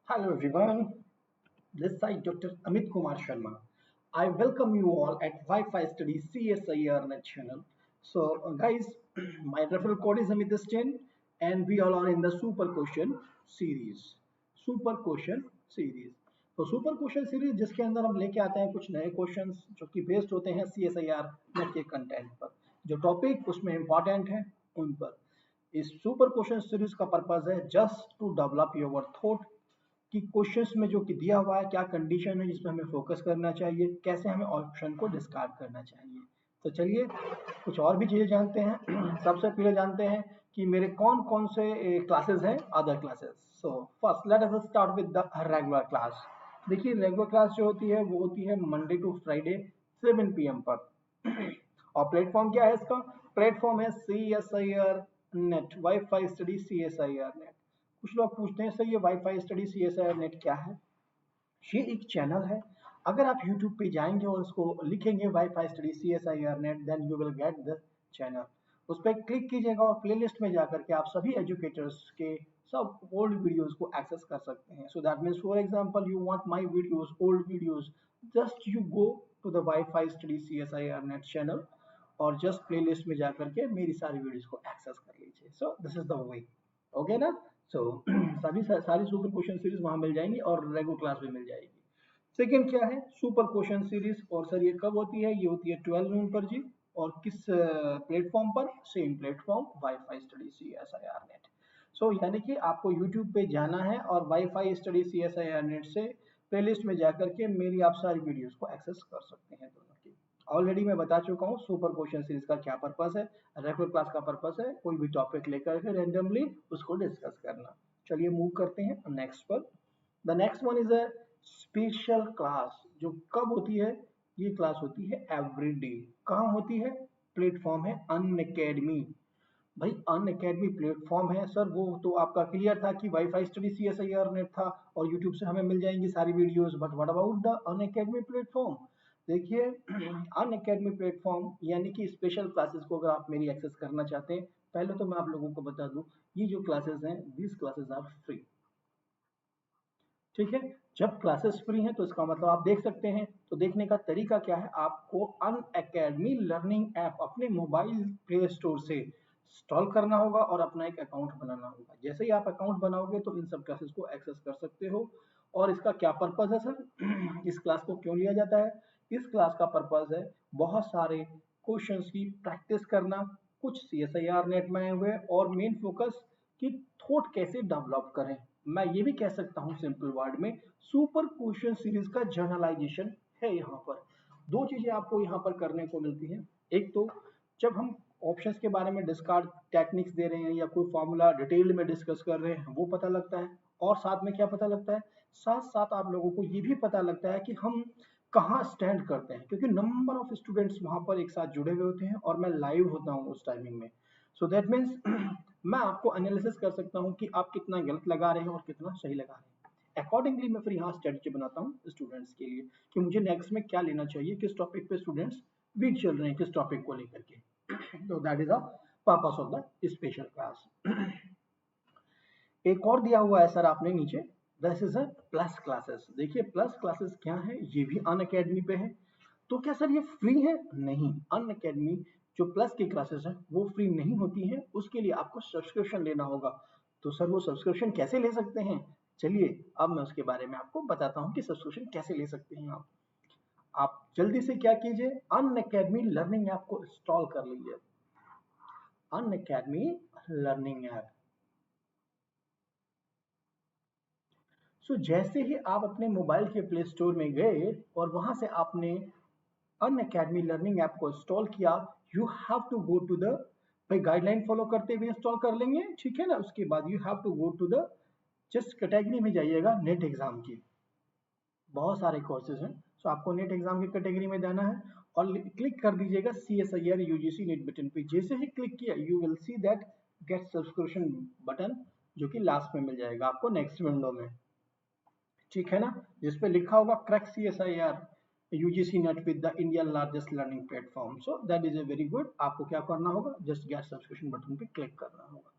Hello everyone, this side Dr. Amit Kumar Sharma. I welcome you all at Wi-Fi Studies CSIR Net channel. Guys, my referral code is Amit10 and we all are in the Super Question series. Super Question series. तो super question series जिसके अंदर हम लेके आते हैं कुछ नए questions जो कि बेस्ड होते हैं CSIR नेट के कंटेंट पर, जो टॉपिक उसमें इंपॉर्टेंट है उन पर। इस सुपर क्वेश्चन सीरीज का पर्पज है just to develop your thought कि क्वेश्चंस में जो कि दिया हुआ है क्या कंडीशन है जिसमें हमें फोकस करना चाहिए, कैसे हमें ऑप्शन को डिस्कार्ड करना चाहिए। तो चलिए कुछ और भी चीजें जानते हैं। सबसे पहले जानते हैं कि मेरे कौन कौन से क्लासेस हैं, other classes. So first let us start with the regular class. देखिए रेगुलर क्लास जो होती है वो होती है मंडे टू फ्राइडे 7 PM पर। और प्लेटफॉर्म क्या है इसका? प्लेटफॉर्म है CSIR net, wifi study CSIR net. कुछ लोग पूछते हैं सर ये वाईफाई स्टडी CSIR नेट क्या है? ये एक चैनल है। अगर आप YouTube पे जाएंगे और उसको लिखेंगे wifi study CSIR net, then you will get the channel. उस पर क्लिक कीजिएगा और प्लेलिस्ट में जाकर के आप सभी एजुकेटर्स के सब ओल्ड वीडियोस को एक्सेस कर सकते हैं। So that means for example you want my videos, old videos, just you go to the wifi study CSIR net channel और जस्ट प्लेलिस्ट में जाकर के मेरी सारी वीडियोस को एक्सेस कर लीजिए। सो this is the way. Okay ना? सो सभी सारी सुपर क्वेश्चन सीरीज वहां मिल जाएंगी और रेगुलर क्लास भी मिल जाएगी। सेकंड क्या है? Super question series. और सर ये कब होती है? ये होती है 12 नून पर जी। और किस प्लेटफॉर्म पर? Same platform, WiFi study CSIR NET. So यानी कि आपको यूट्यूब पे जाना है और वाईफाई स्टडी CSIR नेट से प्लेलिस्ट में जाकर के मेरी आप सारी वीडियोस को एक्सेस कर सकते हैं दोनों की। ऑलरेडी मैं बता चुका हूँ सुपर क्वेश्चन सीरीज का क्या पर्पस है। रेगुलर क्लास का पर्पस है कोई भी टॉपिक लेकर के रेंडमली उसको डिस्कस करना। चलिए मूव करते हैं नेक्स्ट पर। The next one is a special class, जो कब होती है? ये क्लास होती है एवरी डे। कहाँ होती है? प्लेटफॉर्म है अनअकैडमी। भाई अनअकैडमी प्लेटफॉर्म है सर, वो तो आपका क्लियर था कि वाईफाई स्टडी CSIR नेट था और यूट्यूब से हमें मिल जाएंगी सारी videos, but what about the Unacademy platform? देखिए अनअकैडमी प्लेटफॉर्म यानी कि स्पेशल क्लासेस को अगर आप मेरी एक्सेस करना चाहते हैं, पहले तो मैं आप लोगों को बता दूं ये जो क्लासेस हैं दीज क्लासेस आर फ्री। ठीक है? जब क्लासेस फ्री हैं तो इसका मतलब आप देख सकते हैं। तो देखने का तरीका क्या है? आपको अन अकेडमी लर्निंग ऐप अपने मोबाइल प्ले स्टोर से इंस्टॉल करना होगा और अपना एक अकाउंट बनाना होगा। जैसे ही आप अकाउंट बनाओगे तो इन सब क्लासेस को एक्सेस कर सकते हो। और इसका क्या पर्पज है सर? इस क्लास को क्यों लिया जाता है? इस क्लास का पर्पज है बहुत सारे क्वेश्चंस की प्रैक्टिस करना, कुछ CSIR नेट में आए हुए, और मेन फोकस कि थॉट कैसे डेवलप करें। मैं ये भी कह सकता हूँ सिंपल वर्ड में सुपर क्वेश्चन सीरीज का जर्नलाइजेशन है। यहाँ पर दो चीजें आपको यहाँ पर करने को मिलती हैं। एक तो जब हम ऑप्शंस के बारे में डिस्कार्ड टेक्निक्स दे रहे हैं या कोई फॉर्मूला डिटेल में डिस्कस कर रहे हैं वो पता लगता है। और साथ में क्या पता लगता है? साथ साथ आप लोगों को ये भी पता लगता है कि हम कहाँ स्टैंड करते हैं, क्योंकि नंबर ऑफ स्टूडेंट्स वहां पर एक साथ जुड़े हुए होते हैं और मैं लाइव होता हूँ उस टाइमिंग में। सो दैट मीन्स मैं आपको एनालिसिस कर सकता हूँ कि आप कितना गलत लगा रहे हैं और कितना सही लगा रहे हैं। अकॉर्डिंगली मैं फिर यहाँ स्ट्रेटेजी बनाता हूँ स्टूडेंट्स के लिए कि मुझे नेक्स्ट में क्या लेना चाहिए, किस टॉपिक पे स्टूडेंट्स वीक चल रहे हैं, किस टॉपिक को लेकर के। तो that is the purpose of the special class. एक और दिया हुआ है सर आपने नीचे, this is a plus classes. देखिए प्लस क्लासेस क्या है? ये भी अन अकेडमी पे है। तो क्या सर ये फ्री है? नहीं, अन अकेडमी जो प्लस की क्लासेस हैं वो फ्री नहीं होती हैं, उसके लिए आपको सब्सक्रिप्शन लेना होगा। तो सर वो सब्सक्रिप्शन कैसे ले सकते हैं? चलिए अब मैं उसके बारे में आपको बताता हूँ कि सब्सक्रिप्शन कैसे ले सकते हैं आप जल्दी से क्या कीजिए, अन अकेडमी लर्निंग ऐप को इंस्टॉल कर लीजिए। अन अकेडमी लर्निंग ऐप। जैसे ही आप अपने मोबाइल के प्ले स्टोर में गए और वहां से आपने अन अकेडमी लर्निंग ऐप को इंस्टॉल किया, you have to go to the, भाई गाइडलाइन फॉलो करते हुए इंस्टॉल कर लेंगे, ठीक है ना? उसके बाद you have to go to the just category में जाइएगा नेट एग्जाम की। बहुत सारे कोर्सेज हैं, सो आपको नेट एग्जाम की कैटेगरी में जाना है और क्लिक कर दीजिएगा CSIR UGC नेट बटन पे। जैसे ही क्लिक किया you will see that get subscription button, जो कि लास्ट में मिल जाएगा आपको नेक्स्ट विंडो में, ठीक है ना? जिसपे लिखा होगा crack CSIR UGC net with the India largest learning platform. So that is a very good. आपको क्या करना होगा? जस्ट गेट सब्सक्रिप्शन बटन पे क्लिक करना होगा।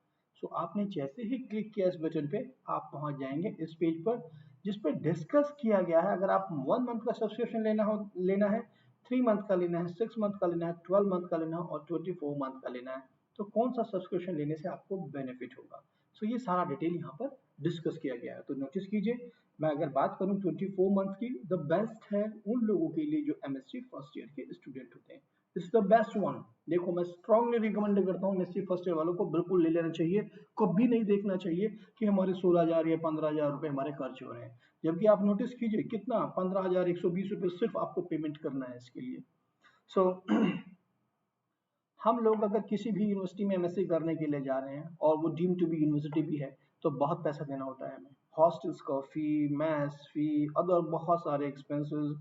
सो आपने जैसे ही क्लिक किया इस बटन पे, आप पहुंच जाएंगे इस पेज पर जिस पे डिस्कस किया गया है। अगर आप 1 मंथ का सब्सक्रिप्शन लेना है, 3 मंथ का लेना है, 6 मंथ का लेना है, 12 मंथ का लेना है और 24 मंथ का लेना है, तो कौन सा सब्सक्रिप्शन लेने से आपको बेनिफिट होगा। सो ये सारा डिटेल यहाँ पर डिस्कस किया गया है। तो नोटिस कीजिए, मैं अगर बात करूँ 24 मंथ की, द बेस्ट है उन लोगों के लिए जो एमएससी फर्स्ट ईयर के स्टूडेंट होते हैं। Is the best one. देखो, मैं स्ट्रांगली रिकमेंड करता हूँ एमएससी फर्स्ट ईयर वालों को बिल्कुल ले लेना चाहिए। कभी नहीं देखना चाहिए कि हमारे 16,000 या 15,000 रुपए हमारे खर्च हो रहे हैं, जबकि आप नोटिस कीजिए कितना 15,120 रुपये सिर्फ आपको पेमेंट करना है इसके लिए। सो हम लोग अगर किसी भी यूनिवर्सिटी में एमएससी करने के लिए जा रहे हैं और वो डीम टू बी यूनिवर्सिटी भी है, तो बहुत पैसा देना होता है हमें, हॉस्टल्स का फी, मैथ्स फी, अदर बहुत सारे expenses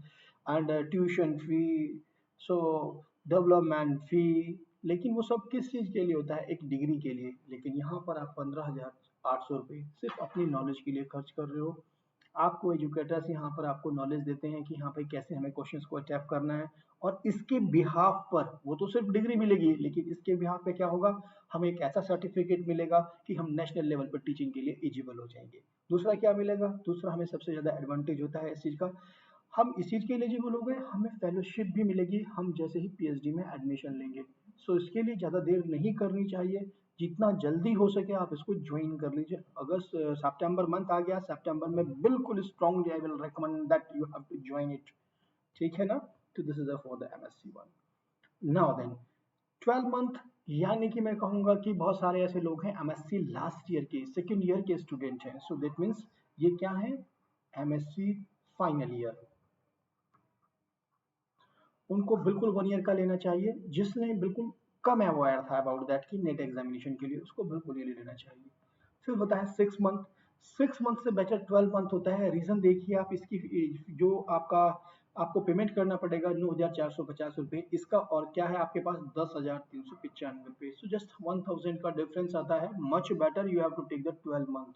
and tuition fee, so development fee. लेकिन वो सब किस चीज़ के लिए होता है? एक डिग्री के लिए। लेकिन यहाँ पर आप 15,800 रुपये सिर्फ अपनी नॉलेज के लिए खर्च कर रहे हो। आपको एजुकेटर्स यहाँ पर आपको नॉलेज देते हैं कि यहाँ पे कैसे हमें क्वेश्चंस को अटैम्प्ट करना है, और इसके बिहाफ पर वो तो सिर्फ डिग्री मिलेगी, लेकिन इसके बिहाफ पे क्या होगा, हमें एक ऐसा सर्टिफिकेट मिलेगा कि हम नेशनल लेवल पर टीचिंग के लिए एलिजिबल हो जाएंगे। दूसरा क्या मिलेगा? दूसरा हमें सबसे ज़्यादा एडवांटेज होता है इस चीज़ का, हम इस चीज़ के एलिजिबल हो गए, हमें फेलोशिप भी मिलेगी हम जैसे ही पीएचडी में एडमिशन लेंगे। सो इसके लिए ज़्यादा देर नहीं करनी चाहिए, जितना जल्दी हो सके आप इसको ज्वाइन कर लीजिए। अगस्त सितंबर मंथ आ गया, सितंबर में बिल्कुल strongly I will recommend that you have to join it. ठीक है ना? तो this is for the MSc one. Now then 12 month, यानी कि मैं कहूंगा कि बहुत सारे ऐसे लोग हैं एमएससी लास्ट ईयर के, सेकेंड ईयर के स्टूडेंट हैं। सो दैट मीन्स ये क्या है? MSc final year. उनको बिल्कुल 1 ईयर का लेना चाहिए। जिसने बिल्कुल कम अवेयर था अबाउट दैट की नेट एग्जामिनेशन के लिए, उसको बिल्कुल ये ले लेना चाहिए। फिर होता है 6 मंथ। 6 मंथ से बेटर 12 मंथ होता है। रीजन देखिए आप इसकी, जो आपको पेमेंट करना पड़ेगा 9,450 रुपये इसका, और क्या है आपके पास 10,395 रुपये। सो जस्ट 1,000 का डिफरेंस आता है। Much better you have to take the 12 month.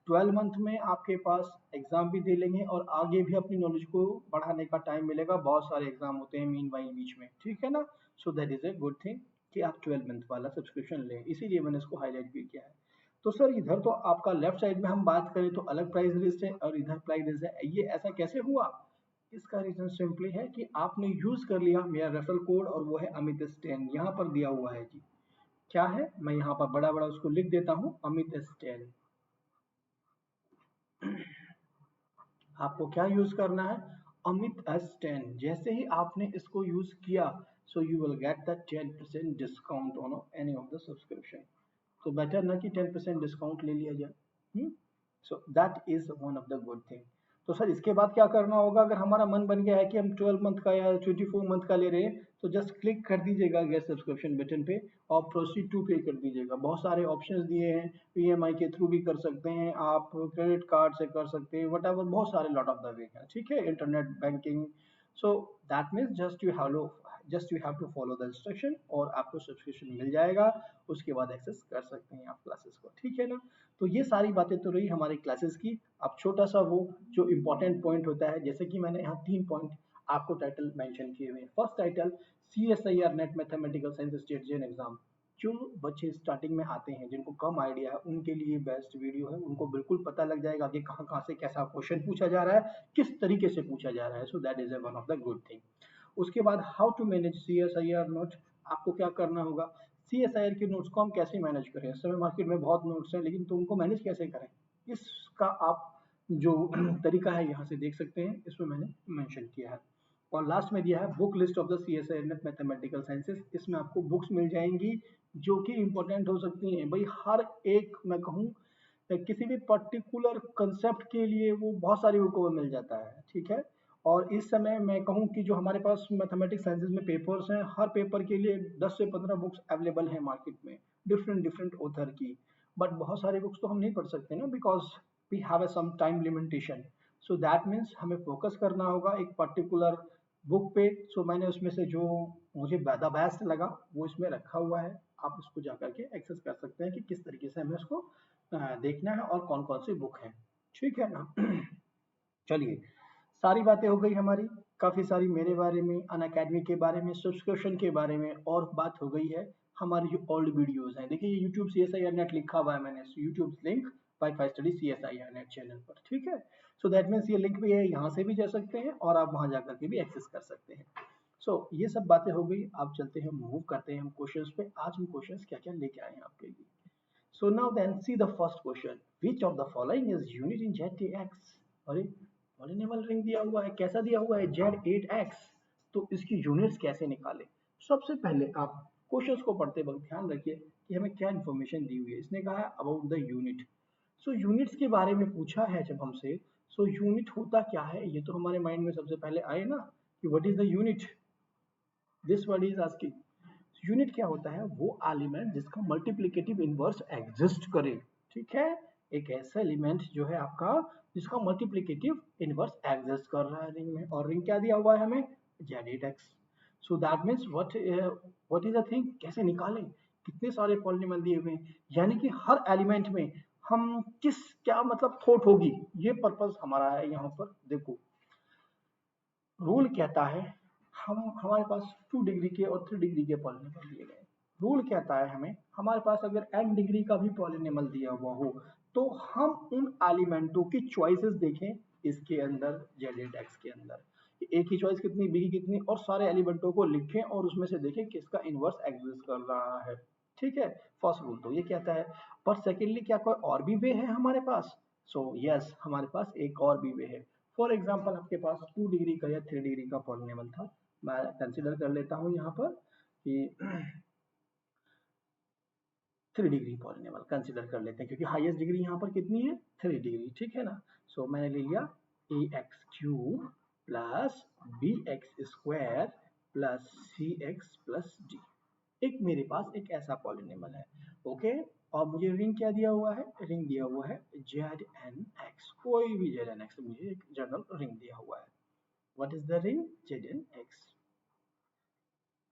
12 month में आपके पास एग्जाम भी दे लेंगे और आगे भी अपनी नॉलेज को बढ़ाने का टाइम मिलेगा। बहुत सारे एग्जाम होते हैं मीन वाइल बीच में, ठीक है ना? सो that is a good thing कि आप 12 मंथ वाला सब्सक्रिप्शन लें, इसीलिए मैंने इसको हाईलाइट भी किया है। तो सर इधर तो आपका लेफ्ट साइड में हम बात करें तो अलग प्राइस लिस्ट है और इधर प्राइस लिस्ट है, ये ऐसा कैसे हुआ? इसका रीजन सिंपली है कि आपने यूज कर लिया मेरा रेफरल कोड, और वो है अमित स्टेन, यहाँ पर दिया हुआ है जी। क्या है? मैं यहाँ पर बड़ा बड़ा उसको लिख देता हूँ, अमित स्टेन। आपको क्या यूज करना है? अमित S10। जैसे ही आपने इसको यूज किया, so you will get the 10% discount on any of the subscription. तो बेटर ना कि 10% डिस्काउंट ले लिया जाए। सो that is one of the good thing. तो सर इसके बाद क्या करना होगा? अगर हमारा मन बन गया है कि हम 12 मंथ का या 24 मंथ का ले रहे हैं, तो जस्ट क्लिक कर दीजिएगा गेट सब्सक्रिप्शन बटन पे और प्रोसीड टू पे कर दीजिएगा। बहुत सारे ऑप्शंस दिए हैं, ईएमआई के थ्रू भी कर सकते हैं आप, क्रेडिट कार्ड से कर सकते हैं, वट एवर, बहुत सारे लॉट ऑफ द वे है, ठीक है, internet banking. So that means just you have to follow the instruction और आपको सब्सक्रिप्शन मिल जाएगा। उसके बाद एक्सेस कर सकते हैं आप क्लासेस को, ठीक है ना? तो ये सारी बातें तो रही हमारी क्लासेस की। अब छोटा सा वो जो इम्पोर्टेंट पॉइंट होता है, जैसे कि मैंने यहाँ 3 पॉइंट आपको टाइटल मेंशन किए हुए हैं। First title, CSIR NET mathematical science state gen exam. जो बच्चे स्टार्टिंग में आते हैं, जिनको कम आइडिया है, उनके लिए बेस्ट वीडियो है। उनको बिल्कुल पता लग जाएगा कि कहाँ कहाँ से कैसा क्वेश्चन पूछा जा रहा है, किस तरीके से पूछा जा रहा है। So that is a one of the good thing. उसके बाद how to manage CSIR note. आपको क्या करना होगा? CSIR के नोट्स को हम कैसे मैनेज करें? इस समय मार्केट में बहुत नोट्स हैं, लेकिन तो उनको मैनेज कैसे करें, इसका आप जो तरीका है यहाँ से देख सकते हैं, इसमें मैंने मेंशन किया है। और लास्ट में दिया है book list of the CSIR NET mathematical sciences. इसमें आपको बुक्स मिल जाएंगी जो कि इंपॉर्टेंट हो सकती हैं। भाई हर एक, मैं कहूँ किसी भी पर्टिकुलर कंसेप्ट के लिए वो बहुत सारी बुकों में मिल जाता है, ठीक है। और इस समय मैं कहूँ कि जो हमारे पास मैथमेटिक्स साइंसेज में पेपर्स हैं, हर पेपर के लिए 10 से 15 बुक्स अवेलेबल हैं मार्केट में, डिफरेंट डिफरेंट ऑथर की। बट बहुत सारे बुक्स तो हम नहीं पढ़ सकते ना, because we have a some time limitation. So that means हमें फोकस करना होगा एक पर्टिकुलर बुक पे। सो मैंने उसमें से जो मुझे द बेस्ट लगा वो इसमें रखा हुआ है। आप इसको जाकर के एक्सेस कर सकते हैं कि किस तरीके से हमें उसको देखना है और कौन कौन सी बुक है, ठीक है ना? चलिए, सारी बातें हो गई हमारी, काफ़ी सारी मेरे बारे में, अन अकेडमी के बारे में, सब्सक्रिप्शन के बारे में, और बात हो गई है हमारी जो ओल्ड वीडियोस हैं, देखिए ये यूट्यूब CSIR नेट लिखा हुआ है मैंने, YouTube link wifi study CSIR net channel पर, ठीक है। सो दैट मीन्स ये लिंक भी है, यहाँ से भी जा सकते हैं और आप वहाँ जाकर के भी एक्सेस कर सकते हैं। ये सब बातें हो गई, आप चलते हैं, मूव करते हैं हम क्वेश्चंस पे। आज हम क्वेश्चंस क्या क्या लेके आए हैं आपके लिए। So now then see the first question. Which of the following is unit in ZTX? अरे पॉलिनोमियल रिंग दिया हुआ है, कैसा दिया हुआ है, Z8X। तो इसकी यूनिट्स कैसे निकालें। सबसे पहले आप क्वेश्चंस को पढ़ते वक्त ध्यान रखिए कि हमें क्या इन्फॉर्मेशन दी हुई है। इसने कहा है अबाउट द यूनिट। यूनिट्स के बारे में पूछा है जब हमसे, यूनिट होता क्या है, ये तो हमारे माइंड में सबसे पहले आए ना कि what is the unit. This word is asking unit क्या होता है, वो एलिमेंट जिसका मल्टीप्लिकेटिव इनवर्स एग्जिस्ट करे, ठीक है। एक ऐसा एलिमेंट जो है आपका जिसका मल्टीप्लिकेटिव इनवर्स एग्जिस्ट कर रहा है रिंग में, और रिंग क्या दिया हुआ है हमें, Z8X। So that means what is the thing, कैसे निकालें, कितने सारे पॉलिनोमियल दिए हुए हैं, यानी कि हर एलिमेंट में हम किस क्या मतलब थॉट होगी, ये पर्पस हमारा है यहाँ पर। देखो रूल कहता है, हम हमारे पास 2 डिग्री के और 3 डिग्री के पॉलिनोमियल दिए गए। रूल कहता है हमें, हमारे पास अगर n डिग्री का भी पॉलिनोमियल दिया हुआ हो तो हम उन एलिमेंटों की चॉइसेस देखें इसके अंदर, Z8X के अंदर एक ही चॉइस कितनी, बी की कितनी, और सारे एलिमेंटों को लिखें और उसमें से देखें किसका इनवर्स एग्जिस्ट कर रहा है, ठीक है। फर्स्ट रूल तो ये कहता है। पर सेकेंडली क्या कोई और भी वे है हमारे पास, यस हमारे पास एक और भी वे है। फॉर एग्जाम्पल आपके पास 2 डिग्री का या 3 डिग्री का पॉलिनोमियल था, मैं कंसिडर कर लेता हूँ यहाँ पर कि 3 डिग्री पॉलिनोमियल कंसिडर कर लेते हैं, क्योंकि हाईएस्ट डिग्री यहाँ पर कितनी है, 3 डिग्री, ठीक है ना। मैंने ले लिया ax³ plus bx² plus cx+d। एक मेरे पास एक ऐसा पॉलिनोमियल है, ओके। और मुझे रिंग क्या दिया हुआ है, रिंग दिया हुआ है ZNX, कोई भी ZNX, मुझे एक जनरल रिंग दिया हुआ है। What is the ring? ZNX.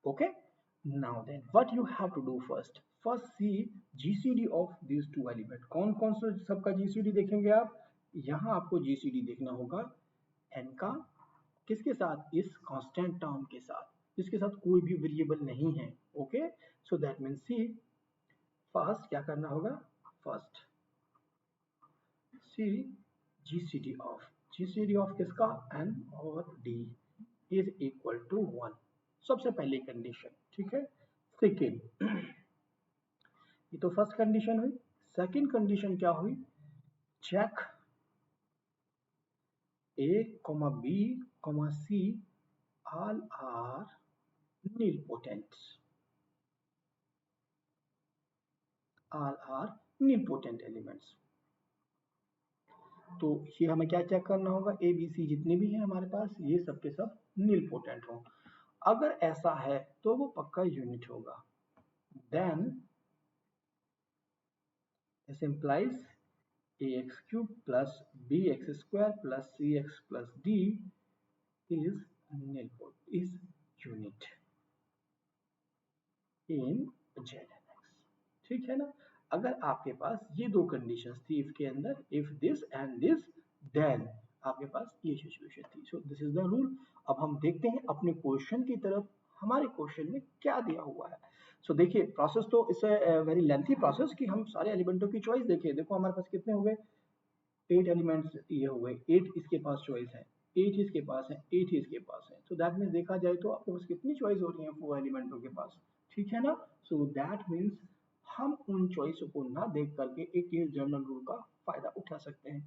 Okay. Now then, what you have to do first? First see GCD of these two element. कौन कौन से सबका GCD देखेंगे आप? यहाँ आपको GCD देखना होगा n का, किसके साथ, इस कांस्टेंट टर्म के साथ, जिसके साथ कोई भी वेरिएबल नहीं है, okay. So that means see first क्या करना होगा, फर्स्ट सी GCD ऑफ किसका, n और d इज इक्वल टू 1, सबसे पहली कंडीशन, ठीक है। सेकेंड, ये तो फर्स्ट कंडीशन हुई। सेकेंड कंडीशन क्या हुई, check A, B, C all are nilpotent, all are nilpotent elements। तो ये हमें क्या चेक करना होगा, A, B, C जितने भी हैं हमारे पास, ये सब के सब nilpotent हो। अगर ऐसा है तो वो पक्का यूनिट होगा। Then this implies ax³ plus bx² plus cx+d is unit in ZNX, ठीक है ना। अगर आपके पास ये दो कंडीशंस थी इफ के अंदर, if this and this, then आपके पास ये सिचुएशन थी। This is the rule. अब हम देखते हैं अपने क्वेश्चन की तरफ, हमारे क्वेश्चन में क्या दिया हुआ है। देखिए प्रोसेस तो इस वेरी लेंथी प्रोसेस कि हम सारे एलिमेंटों की चॉइस देखें। देखो हमारे पास कितने हो गए, 8 एलिमेंट्स ये हो गए, 8 इसके पास चॉइस है, 8 इसके पास है, 8 इसके पास है। दैट मीन्स देखा जाए तो आपके पास कितनी चॉइस हो रही है 4 एलिमेंटों के पास, ठीक है ना। दैट मीन्स हम उन चॉइसों को ना देख करके एक ये जनरल रूल का फायदा उठा सकते हैं।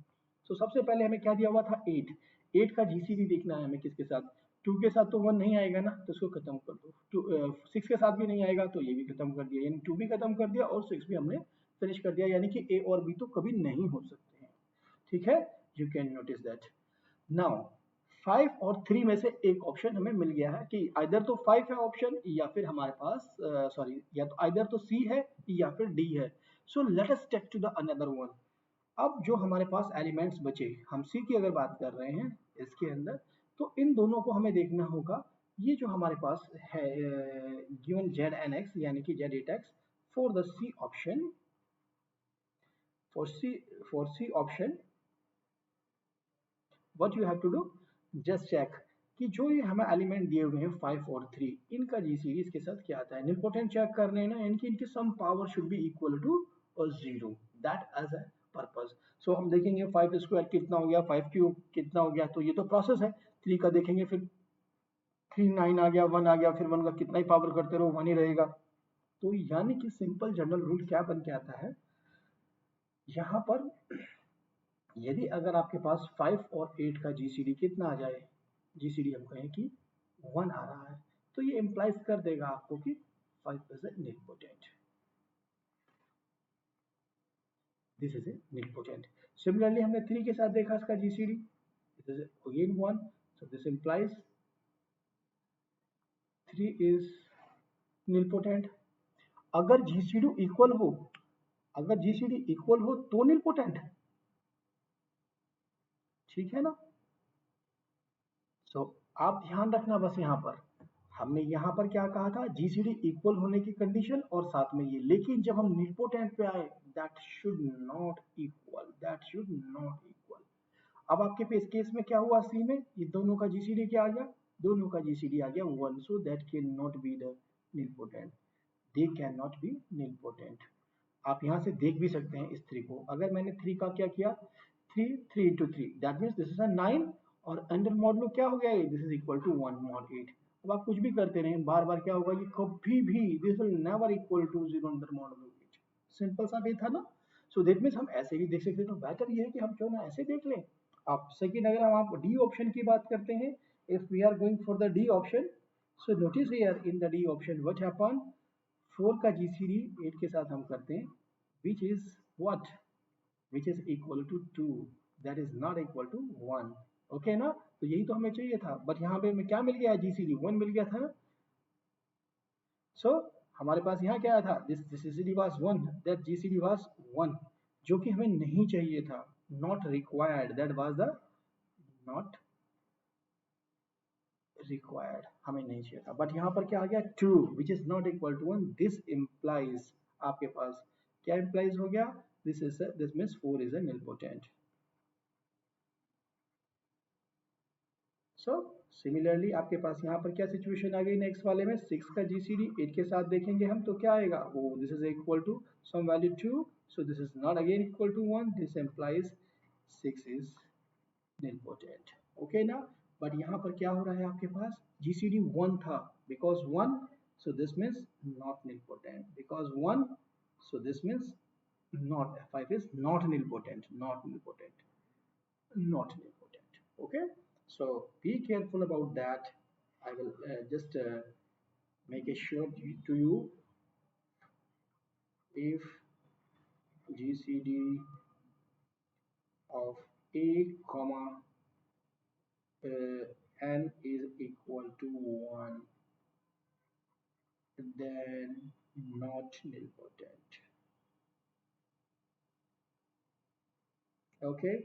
सबसे पहले हमें क्या दिया हुआ था, 8, 8 का जीसीडी देखना है हमें, किसके साथ, 2 के साथ तो 1 नहीं आएगा ना, तो इसको खत्म कर दो। 6 के साथ भी नहीं आएगा तो ये भी खत्म कर दिया, यानी 2 भी खत्म कर दिया और 6 भी हमने फिनिश कर दिया, यानी कि ए और बी तो कभी नहीं हो सकते हैं, ठीक है। You can notice that. Now 5 और 3 में से एक ऑप्शन हमें मिल गया है कि आइदर तो 5 है ऑप्शन, या फिर हमारे पास सॉरी या तो आइदर तो सी है या फिर डी है। Let us take to the another one. अब जो हमारे पास एलिमेंट्स बचे, हम सी की अगर बात कर रहे हैं इसके अंदर, तो इन दोनों को हमें देखना होगा। ये जो हमारे पास है गिवन ZNX यानी कि Z8X for the C option, for C option, what you have to do, just check कि जो ये हमें एलिमेंट दिए हुए हैं 5 और 3, इनका जीसीडी इसके साथ क्या आता है, निलपोटेंट चेक करने ना, इनकी sum power should be equal to 0, that as a purpose. सो हम देखेंगे 5 स्क्वायर कितना हो गया, 5 क्यूब कितना हो गया, तो ये तो प्रोसेस है। 3 का देखेंगे, फिर 3 9 आ गया, 1 आ गया, फिर 1 का कितना ही पावर करते रहो 1 ही रहेगा। तो यानी कि सिंपल जनरल रूल क्या बन के आता है यहाँ पर, यदि अगर आपके पास 5 और 8 का जीसीडी कितना आ जाए, जीसीडी हम कहें कि 1 आ रहा है, तो ये इंप्लाइज कर देगा आपको कि 5 is a nilpotent, this is a nilpotent. Similarly हमने 3 के साथ देखा इसका GCD, this is again 1, so this implies 3 is nilpotent. अगर जीसीडी इक्वल हो, अगर जीसीडी इक्वल हो तो निलपोटेंट, ठीक है ना। सो आप ध्यान रखना बस, यहाँ पर हमने यहाँ पर क्या कहा था, जीसीडी इक्वल होने की कंडीशन और साथ में ये, लेकिन जब हम निलपोटेंट पे आए, that should not equal, that should not equal. अब आपके पे इस केस में क्या हुआ, सी में ये दोनों का जीसीडी क्या आ गया, दोनों का जीसीडी आ गया 1, so that can not be the nilpotent, they can not be nilpotent. आप यहाँ से देख भी सकते हैं इस 3 को, अगर मैंने 3 का क्या किया, 3 into 3, that means this is a 9, और अंडर मॉडलो क्या हो गया, this is equal to 1 mod 8। अब आप कुछ भी करते रहें, बार बार क्या होगा, ये कभी भी this will never equal to 0 under modulo 8। Simple सा भी था ना। सो दैट मीन्स हम ऐसे भी देख सकते हैं, तो बेटर ये है कि हम क्यों ना ऐसे देख लें। आप सेकंड, अगर हम आप डी ऑप्शन की बात करते हैं, if we are going for the D option, so notice here in the D option what happen, 4 का जीसीडी 8 के साथ हम करते हैं, which is what, which is equal to 2, that is not equal to 1, okay ना। तो यही तो हमें चाहिए था, बट यहाँ पे हमें क्या मिल गया है, जीसीडी 1 मिल गया था। सो हमारे पास यहाँ क्या था, this GCD was 1, that GCD was 1, जो कि हमें नहीं चाहिए था, not required, that was the not required, हमें नहीं चाहिए था। बट यहाँ पर क्या आ गया, 2 which is not equal to 1, this implies, आपके पास क्या इंप्लाइज हो गया, this is this means 4 is an nilpotent. So similarly आपके पास यहाँ पर क्या सिचुएशन आ गई, नेक्स्ट वाले में 6 का जीसीडी 8 के साथ देखेंगे हम, तो क्या आएगा, वो this is equal to some value 2, so this is not again equal to 1, this implies 6 is nilpotent, okay ना। बट यहाँ पर क्या हो रहा है, आपके पास जीसीडी 1 था, because 1, so this means not nilpotent, because 1, so this means not, 5 is not nilpotent, not nilpotent, not nilpotent, okay. So be careful about that. I will just make it sure to you, if gcd of a comma n is equal to 1, then not nilpotent, okay।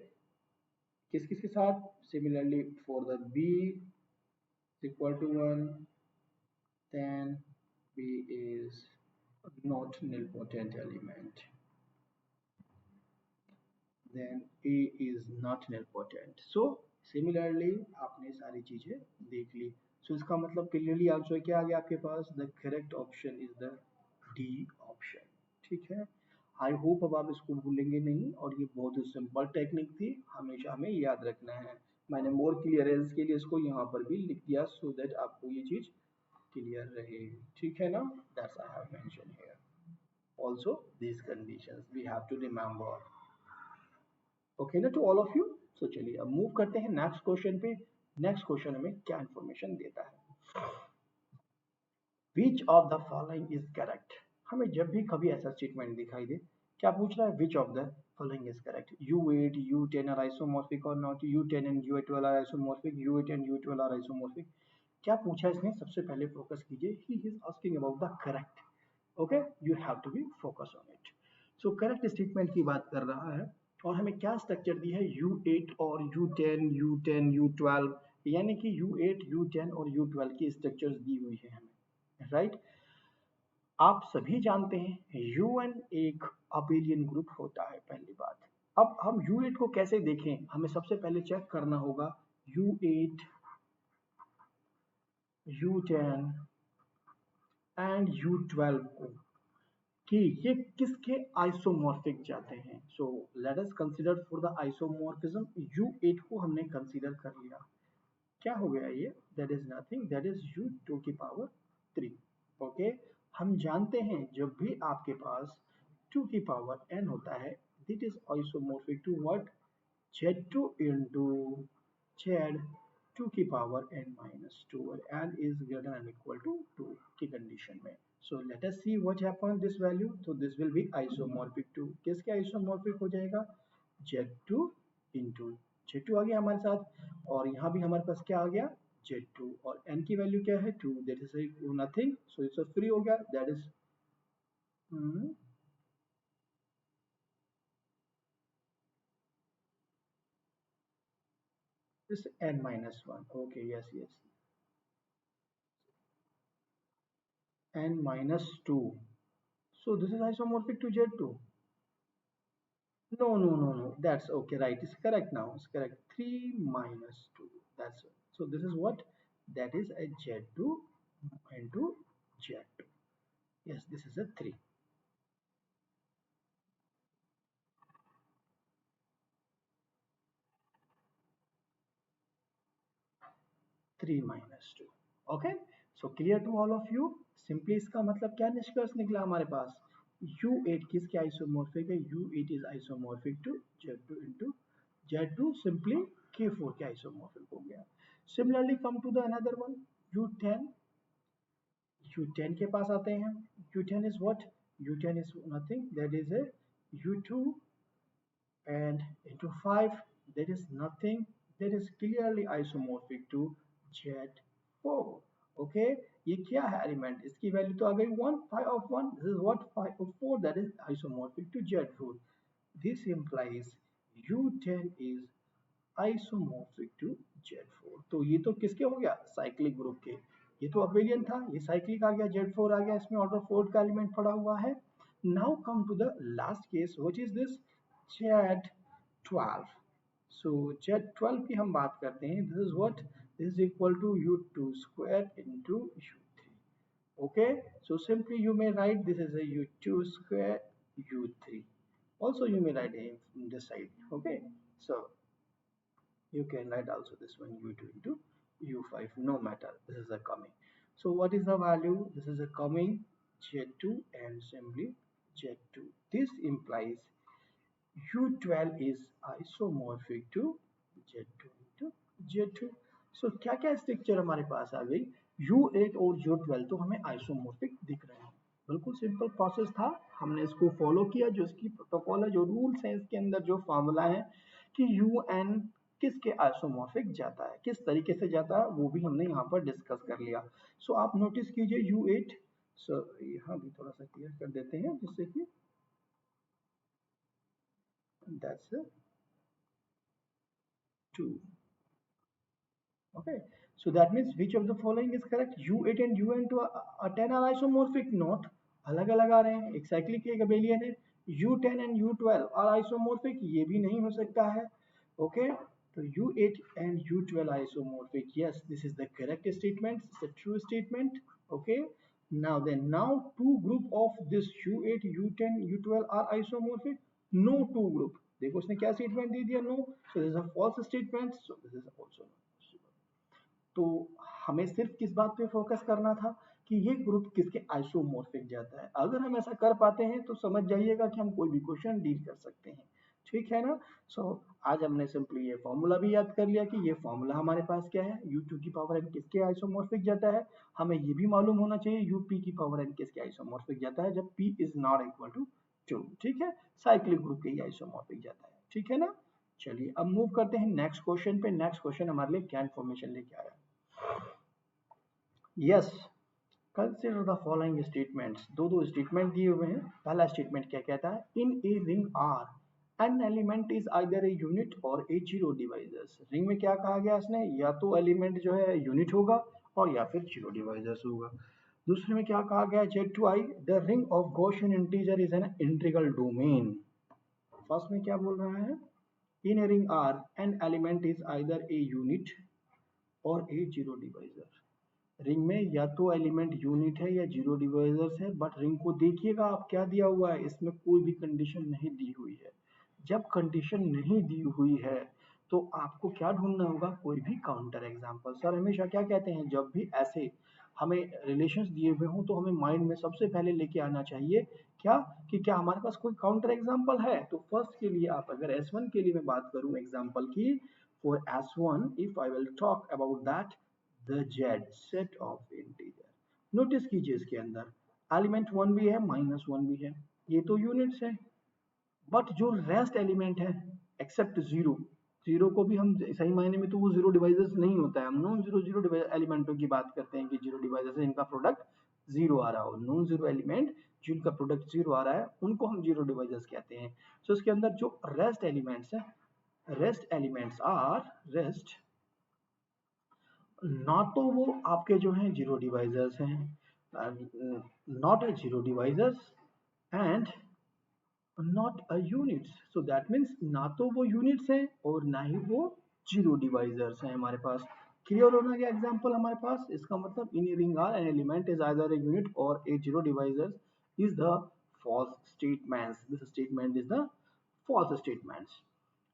किस किस के साथ, similarly for the b equal to 1, then b is not nilpotent element, then a is not nilpotent। so similarly आपने सारी चीजें देख ली। so इसका मतलब क्लियरली आंसर क्या आ गया आपके पास, the correct option is the D option, ठीक है। आई होप अब आप इसको भूलेंगे नहीं, और ये बहुत ही सिंपल टेक्निक थी, हमेशा हमें याद रखना है। मैंने मोर क्लियरेंस के लिए इसको यहाँ पर भी लिख दिया, सो दैट आपको ये चीज क्लियर रहे, ठीक है ना। That's I have mention here, also these conditions we have to remember, okay ना, टू ऑल ऑफ यू। सो चलिए अब मूव करते हैं नेक्स्ट क्वेश्चन पे। नेक्स्ट क्वेश्चन हमें क्या इंफॉर्मेशन देता है, which of the following is correct. हमें जब भी कभी ऐसा स्टेटमेंट दिखाई दे, क्या पूछ रहा है, which of the following is correct, U8 U10 are isomorphic और not, U10 and U12 are isomorphic, U8 and U12 are isomorphic. क्या पूछा इसने, सबसे पहले फोकस कीजिए, he is asking about the correct, okay, you have to be focus on it. So correct statement की बात कर रहा है, और हमें क्या स्ट्रक्चर दी है, U8 और U10 U12, यानी कि U8 U10 और U12 की स्ट्रक्चर्स दी हुई है हमें, राइट। आप सभी जानते हैं UN एक अबेलियन ग्रुप होता है, पहली बात। अब हम U8 को कैसे देखें, हमें सबसे पहले चेक करना होगा U8 U10 एंड U12 को कि ये किसके आइसोमॉर्फिक जाते हैं। So let us consider for the isomorphism U8 को हमने कंसीडर कर लिया। क्या हो गया ये, that is nothing, that is U2 की पावर 3। ओके, हम जानते हैं जब भी आपके पास 2 की पावर n होता है, that is isomorphic to what, Z2 into Z2 की पावर n minus 2 और n is greater than equal to 2 की कंडीशन में। So let us see what happen this value. So this will be isomorphic to, किसके isomorphic हो जाएगा, Z2 into Z2 आ गया हमारे साथ, और यहाँ भी हमारे पास क्या आ गया, Z2, और n की वैल्यू क्या है 2, that is nothing, so it's a free हो गया, that is this n minus 1, okay, yes, yes, n minus 2. So this is isomorphic to Z2. No, no, no, no. That's okay, right. It's correct now. It's correct. 3 minus 2. That's it. So this is what? That is a Z2 into Z2. Yes, this is a 3. 3 minus 2. Okay. So clear to all of you? Simply इसका मतलब क्या निष्कर्ष निकला हमारे पास? U8 किसके isomorphic है? U8 is isomorphic to Z2 into Z2, simply K4 के isomorphic हो गया। Similarly come to the another one, U10, U10 के पास आते हैं। U10 is what? U10 is nothing, that is a U2 and into 5, that is nothing, that is clearly isomorphic to Z4. Okay, ये क्या है element, इसकी value तो आ गई 1, 5 of 1, this is what, 5 of 4, that is isomorphic to Z4. This implies U10 is isomorphic to Z4। तो ये तो किसके हो गया, साइक्लिक ग्रुप के। ये तो अबेलियन था, ये साइक्लिक आ गया, Z4 आ गया, इसमें ऑर्डर 4 का एलिमेंट पड़ा हुआ है। Now come to the last case, which is this, Z12। So Z12 की हम बात करते हैं, this is what, this is equal to U2 square into U3। okay, so simply you may write this is a U2 square U3, also you may write in this side, okay. So you can write also this one U2 into U5, no matter, this is a coming. So what is the value, this is a coming Z2 and simply Z2. This implies U12 is isomorphic to Z2 into Z2. So क्या क्या structure हमारे पास आ गई, U8 और U12 तो हमें isomorphic दिख रहे हैं। बिल्कुल सिंपल प्रोसेस था, हमने इसको फॉलो किया, जो इसकी प्रोटोकॉल है, जो रूल्स हैं इसके अंदर, जो फार्मूला है कि UN किसके आइसोमॉर्फिक जाता है, किस तरीके से जाता है, वो भी हमने यहाँ पर डिस्कस कर लिया। सो आप नोटिस कीजिए U8, सो यहाँ भी थोड़ा सा क्लियर कर देते हैं जिससे कि that's 2। Okay, so that means which of the following is correct? U8 and UN2 are 10 are isomorphic, not अलग अलग आ रहे हैं, एक साइक्लिक एक अबेलियन है। U10 and U12 are isomorphic, ये भी नहीं हो सकता है। Okay, so U8 and U12 are isomorphic, yes, this is the correct statement, it's a true statement। Okay, now then, now two group of this U8 U10 U12 are isomorphic, no two group, देखो उसने क्या statement दे दिया, no, so this is a false statement, so this is also no। तो हमें सिर्फ किस बात पे फोकस करना था कि ये ग्रुप किसके आइसोमॉर्फिक जाता है। अगर हम ऐसा कर पाते हैं तो समझ जाइएगा कि हम कोई भी क्वेश्चन डील कर सकते हैं, ठीक है ना। सो आज हमने सिंपली ये फॉर्मूला भी याद कर लिया कि ये फॉर्मूला हमारे पास क्या है, U2 की पावर n किसके आइसोमॉर्फिक जाता है। हमें ये भी मालूम होना चाहिए UP की पावर n किसके आइसोमॉर्फिक जाता है जब P is not equal to 2, ठीक है, साइक्लिक ग्रुप के ही आइसोमॉर्फिक जाता है, ठीक है ना। चलिए अब मूव करते हैं नेक्स्ट क्वेश्चन पे। नेक्स्ट क्वेश्चन हमारे लिए क्या इन्फॉर्मेशन लेके आया। Yes, consider the following statements, दो स्टेटमेंट दिए हुए हैं। पहला स्टेटमेंट क्या कहता है, in a ring are an element is either a unit और ए जीरो डिवाइजर्स। रिंग में क्या कहा गया इसने, या तो एलिमेंट जो है यूनिट होगा और या फिर जीरो डिवाइजर्स होगा। दूसरे में क्या कहा गया, Z2i, the ring of Gaussian integer is an integral domain. First में क्या बोल रहा है, in a ring are an element is either a unit और ए जीरो डिवाइजर। रिंग में या तो एलिमेंट यूनिट है या जीरो डिवाइजर्स है, बट रिंग को देखिएगा आप क्या दिया हुआ है, इसमें कोई भी कंडीशन नहीं दी हुई है। जब कंडीशन नहीं दी हुई है तो आपको क्या ढूंढना होगा, कोई भी काउंटर एग्जांपल। सर हमेशा क्या कहते हैं, जब भी ऐसे हमें रिलेशंस दिए हुए हों तो हमें माइंड में सबसे पहले लेके आना चाहिए क्या, कि क्या हमारे पास कोई काउंटर एग्जांपल है। तो फर्स्ट के लिए आप अगर S1 के लिए मैं बात करूं एग्जांपल की, for S1 if I will talk about that the Z set of integer, notice कीजिए इसके अंदर एलिमेंट 1 भी है -1 भी है, ये तो यूनिट्स है। बट जो रेस्ट एलिमेंट है एक्सेप्ट जीरो, जीरो को भी हम सही मायने में तो वो जीरो डिवाइजर्स नहीं होता है, हम नॉन जीरो जीरो एलिमेंटों की बात करते हैं कि जीरो डिवाइजर्स है, इनका प्रोडक्ट जीरो आ रहा हो। नॉन जीरो एलिमेंट जिनका प्रोडक्ट जीरो आ रहा है उनको हम जीरो डिवाइजर्स कहते हैं। सो इसके अंदर जो रेस्ट एलिमेंट्स है, रेस्ट एलिमेंट्स आर रेस्ट, ना तो वो आपके जो हैं जीरो डिवाइजर्स हैं, not a zero divisors and not a units. So that means ना तो वो यूनिट्स हैं और ना ही वो जीरो डिवाइजर्स हैं हमारे पास। क्लियर होना गया एग्जांपल हमारे पास, इसका मतलब in ring are an element is either a unit or a zero divisor is the false statements, this statement is the false statements.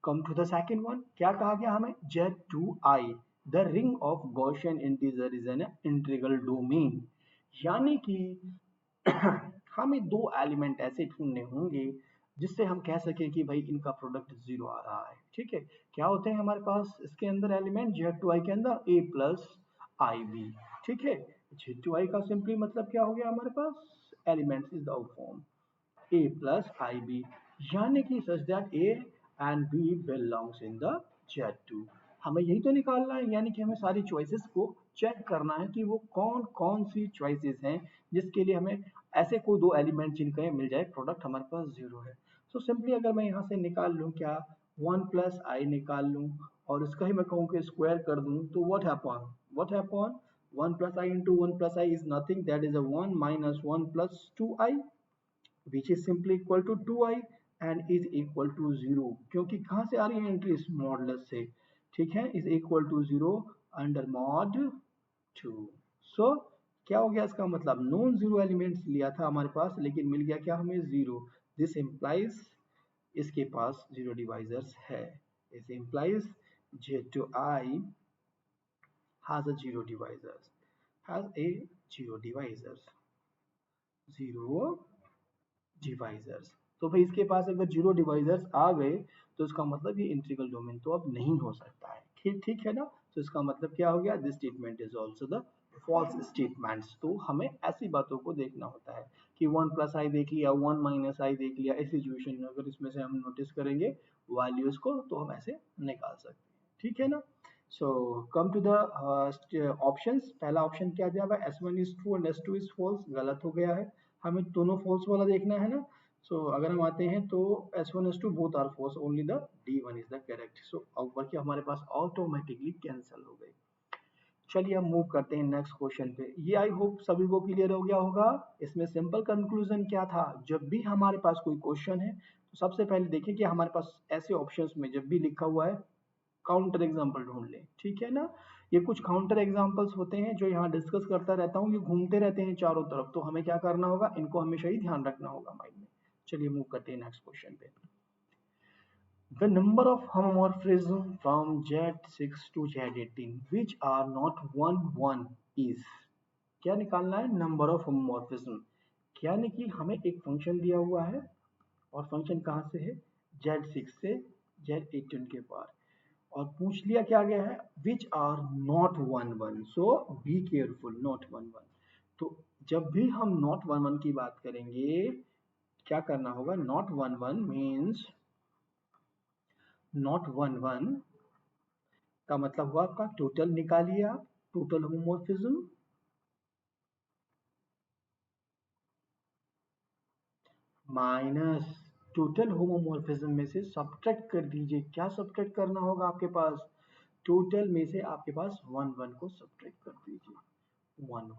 Come to the second one, क्या कहा गया हमें, Z2I the ring of Gaussian integer is an integral domain, यानी कि हमें दो element ऐसे ढूंढने होंगे जिससे हम कह सकें कि भाई इनका प्रोडक्ट जीरो आ रहा है। ठीक है, क्या होते हैं हमारे पास इसके अंदर एलिमेंट Z2I के अंदर A प्लस आई बी। ठीक है, Z2I का सिंपली मतलब क्या हो गया हमारे पास, elements is the form A plus I B, यानी कि such that A and B belongs in the Z2। हमें यही तो निकालना है, यानी कि हमें सारी चॉइसेस को चेक करना है कि वो कौन कौन सी चॉइसेस हैं जिसके लिए हमें ऐसे कोई दो एलिमेंट जिनका मिल जाए प्रोडक्ट हमारे पास जीरो है। सो सिंपली अगर मैं यहाँ से निकाल लूँ क्या, वन प्लस आई निकाल लूँ और इसका ही मैं कहूँ कि स्क्वायर कर दूँ, तो what happen, one plus I into one plus I is nothing, that is a one minus one plus two I which is simply equal to 2i and is equal to 0, क्योंकि कहाँ से आ रही है entry, इस modulus से। ठीक है, is equal to 0 under mod 2। So क्या हो गया इसका मतलब, नॉन जीरो एलिमेंट्स लिया था हमारे पास लेकिन मिल गया क्या हमें, जीरो। दिस इंप्लाइज इसके पास जीरो डिवाइजर्स है, this implies Z2I has a zero divisors, has a zero divisors, zero divisors. तो भाई इसके पास अगर जीरो डिवाइजर्स आ गए तो इसका मतलब ये इंटीग्रल डोमेन तो अब नहीं हो सकता है। ठीक ठीक है ना, तो इसका मतलब क्या हो गया, this statement is also the false statements. तो हमें ऐसी बातों को देखना होता है कि वन प्लस आई देख लिया, वन माइनस आई देख लिया, इस सिचुएशन में अगर इसमें से हम नोटिस करेंगे वैल्यूज को तो हम ऐसे निकाल सकते हैं। ठीक है ना, so come to the options. पहला ऑप्शन क्या दिया हुआ है, S1 is true and S2 is false, गलत हो गया है, हमें दोनों फॉल्स वाला देखना है ना। सो अगर हम आते हैं तो S1 S2 both are false, only the D1 is the correct. So ऊपर की हमारे पास ऑटोमेटिकली कैंसिल हो गई। चलिए हम मूव करते हैं नेक्स्ट क्वेश्चन पे। ये आई होप सभी को क्लियर हो गया होगा। इसमें सिंपल कंक्लूजन क्या था, जब भी हमारे पास कोई क्वेश्चन है तो सबसे पहले देखें कि हमारे पास ऐसे ऑप्शंस में जब भी लिखा हुआ है काउंटर एग्जाम्पल ढूंढ लें। ठीक है ना, ये कुछ काउंटर एग्जाम्पल्स होते हैं जो यहाँ डिस्कस करता रहता हूँ, ये घूमते रहते हैं चारों तरफ, तो हमें क्या करना होगा, इनको हमेशा ही ध्यान रखना होगा माइंड में। चलिए मूव करते हैं नेक्स्ट क्वेश्चन पे। The number of homomorphisms from Z6 to Z18 which are not 1 is, क्या निकालना है, नंबर ऑफ होमोमॉर्फिज्म। यानी कि हमें एक फंक्शन दिया हुआ है और फंक्शन कहाँ से है, Z6 से Z18 के पार, और पूछ लिया क्या गया है, which are not 1 so be careful, not 1 तो जब भी हम नॉट 1 की बात करेंगे क्या करना होगा, नॉट 1 मीन्स नॉट 1 का मतलब हुआ आपका टोटल निकालिए आप, total homomorphism minus total homomorphism में से सब्ट्रैक्ट कर दीजिए। क्या सब्ट्रैक्ट करना होगा आपके पास, टोटल में से आपके पास 1 को सब्ट्रैक्ट कर दीजिए, 1